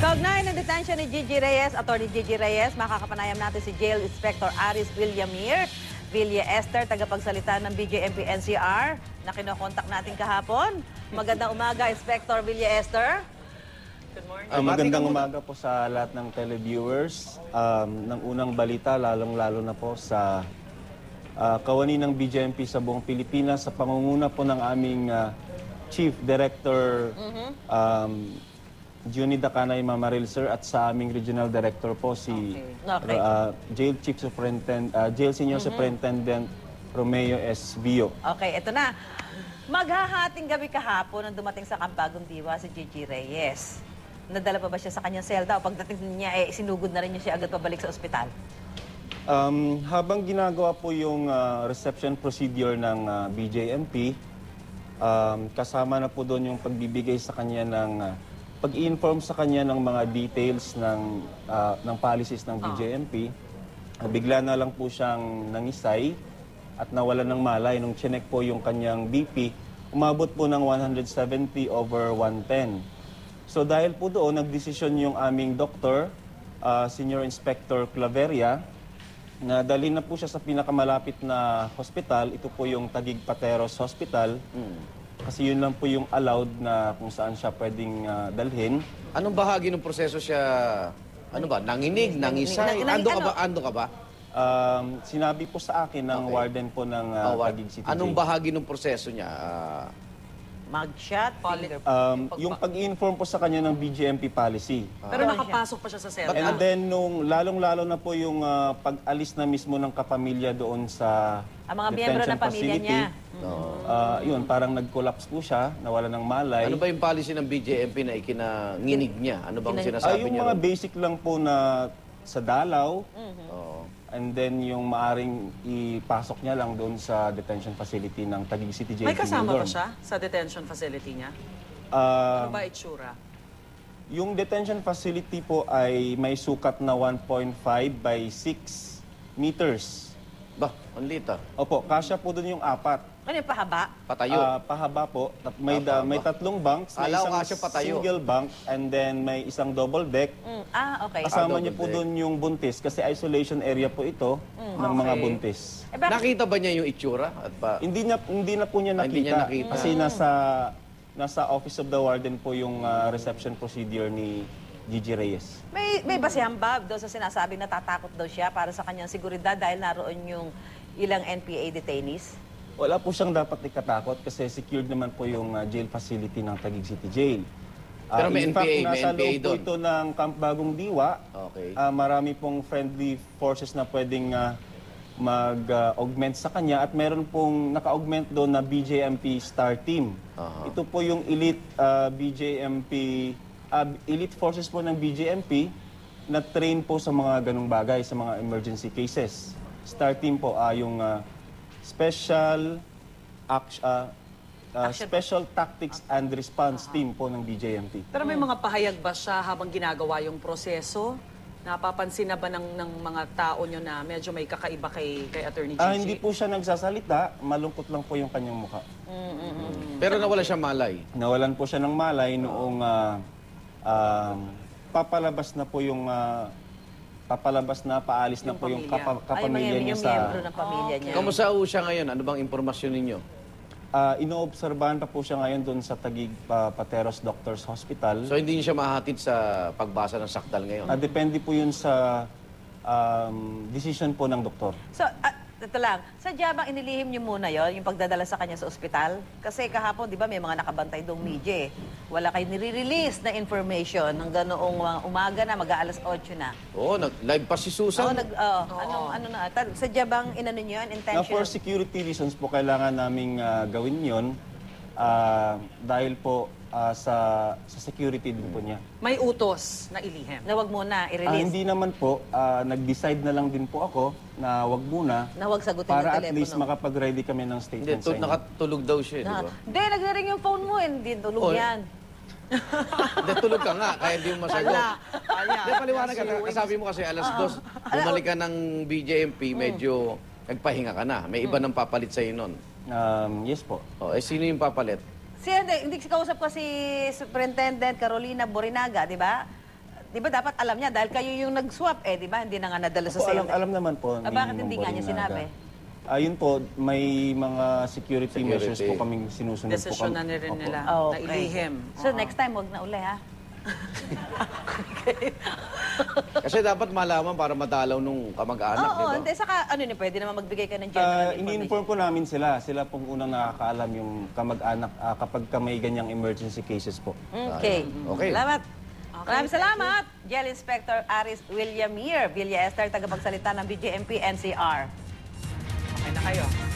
Kaugnay ng detention ni Gigi Reyes, Atty. Gigi Reyes, makakapanayam natin si Jail Inspector Aris Villamir, Villa Esther, tagapagsalita ng BJMP NCR, na kinokontak natin kahapon. Magandang umaga, Inspector Villa Esther. Good morning. Magandang umaga po sa lahat ng televiewers. Ng unang balita, lalong-lalo na po sa kawani ng BJMP sa buong Pilipinas, sa pangunguna po ng aming Chief Director Juni Dacanay Mamaril, sir, at sa aming Regional Director po si Jail Chief Superintendent, Jail Senior Superintendent Romeo S. Vio. Okay, ito na. Maghahating gabi kahapon nang dumating sa Campagong Diwa si Gigi Reyes. Nadala pa ba siya sa kanyang selda o pagdating niya, sinugod na rin niya siya agad pabalik sa ospital? Habang ginagawa po yung reception procedure ng BJMP, kasama na po doon yung pagbibigay sa kanya ng pag-i-inform sa kanya ng mga details ng policies ng BJMP. Bigla na lang po siyang nangisay at nawalan ng malay. Nung chinek po yung kanyang BP, umabot po ng 170/110. So dahil po doon, nagdesisyon yung aming doktor, Senior Inspector Claveria, na dalhin na po siya sa pinakamalapit na hospital. Ito po yung Taguig Pateros Hospital. Kasi yun lang po yung allowed na kung saan siya pwedeng dalhin. Anong bahagi ng proseso siya, ano ba, nanginig, nangisay? Ando ka ba? Sinabi po sa akin ng warden po ng Taguig City Jail. Anong bahagi ng proseso niya? Mag-shot, Yung pag-inform po sa kanya ng BJMP policy. Pero nakapasok pa siya sa selda. And then, nung lalong-lalo na po yung pag-alis na mismo ng kapamilya doon sa ang mga miyembro ng pamilya niya. Yun, parang nag-collapse po siya, nawala ng malay. Ano ba yung policy ng BJMP na ikinanginig niya? Ano bang sinasabi Yung niya? mga basic lang po na sa dalaw, and then yung maaring ipasok niya lang doon sa detention facility ng Taguig City Jail. May kasama ba siya sa detention facility niya? Ano ba itsura? Yung detention facility po ay may sukat na 1.5 by 6 meters. Ba, ang lita. Opo, kasya po doon yung apat. Ano yung pahaba? Patayo. Pahaba po. May tatlong bunks, may Alaw isang kasya patayo. single bunk, and then may isang double deck. Okay. Kasama niyo po doon yung buntis kasi isolation area po ito ng mga buntis. Nakita ba niya yung itsura? At Hindi na po niya nakita. Hindi niya nakita. Kasi nasa Office of the Warden po yung reception procedure ni Gigi Reyes. May basehan ba doon sa sinasabi na tatakot daw siya para sa kanyang seguridad dahil naroon yung ilang NPA detainees? Wala po siyang dapat ikatakot kasi secured naman po yung jail facility ng Taguig City Jail. Pero may in fact, NPA, may nasa NPA loob po doon. ito ng Camp Bagong Diwa. Okay. Marami pong friendly forces na pwedeng mag-augment sa kanya at meron pong naka-augment doon na BJMP Star Team. Ito po yung elite elite forces po ng BJMP na train po sa mga ganung bagay, sa mga emergency cases. Star Team po yung Special Tactics and Response Team po ng BJMP. Pero may mga pahayag ba siya habang ginagawa yung proseso? Napapansin na ba ng mga tao nyo na medyo may kakaiba kay Attorney Gigi? Hindi po siya nagsasalita, malungkot lang po yung kanyang mukha. Pero nawala siya malay. Nawalan po siya ng malay noong papalabas na po yung paalis na po yung kapamilya niya sa... miyembro ng pamilya niya. Kamusta ho siya ngayon? Ano bang impormasyon ninyo? Inoobserbahan pa po siya ngayon doon sa Taguig Pateros Doctors Hospital. So hindi niyo siya mahatid sa pagbasa ng sakdal ngayon? Depende po yun sa decision po ng doktor. So, ito lang, sadya bang inilihim niyo muna yon yung pagdadala sa kanya sa ospital? Kasi kahapon, di ba, may mga nakabantay doong media Wala kayo nire-release na information hanggang noong umaga na, mag-aalas 8 na. Oo, nag-live pa si Susan. Sadya bang inano niyo yun? Intention? For security reasons po, kailangan naming gawin yon dahil po sa security din po niya. May utos na ilihim? Na wag muna, i-release? Hindi naman po. Nag-decide na lang din po ako na wag muna. Na wag sagutin para yung telepono. At least makapag-ready kami ng statement sa inyo. Nakatulog daw siya, di ba? Hindi, nagre-ring yung phone mo. Hindi, tulog yan. Hindi, tulog ka nga, kaya hindi mo masagot. Hindi, paliwanag ka. Kasabi mo kasi alas 2, bumalik ka ng BJMP, medyo nagpahinga ka na. May iba nang papalit sa'yo nun. Yes po. Sino yung papalit? Hindi kausap ko si Superintendent Carolina Borinaga, di ba? Di ba dapat alam niya dahil kayo yung nag-swap di ba? Hindi na nga nadala sa Po, sayo. alam naman po. Ah, bakit ni hindi Ma'am nga niya Borinaga. sinabi? Ayun po, may mga security measures po Security. kaming sinusunod po. Desisyon na rin Opo. nila na Okay. ilihim. So next time, wag na uli ha. Kasi dapat malaman para madalaw nung kamag-anak, di Oo, ba? hindi. Saka ano ni pwede naman magbigay ka ng general information. Ini-inform po namin sila. Sila pong unang nakakaalam yung kamag-anak kapag ka may ganyang emergency cases po. Okay. Okay. Salamat. Okay, Maraming salamat, Jail Inspector Aris Williamir, Villa Esther, tagapagsalita ng BJMP NCR. Okay na kayo.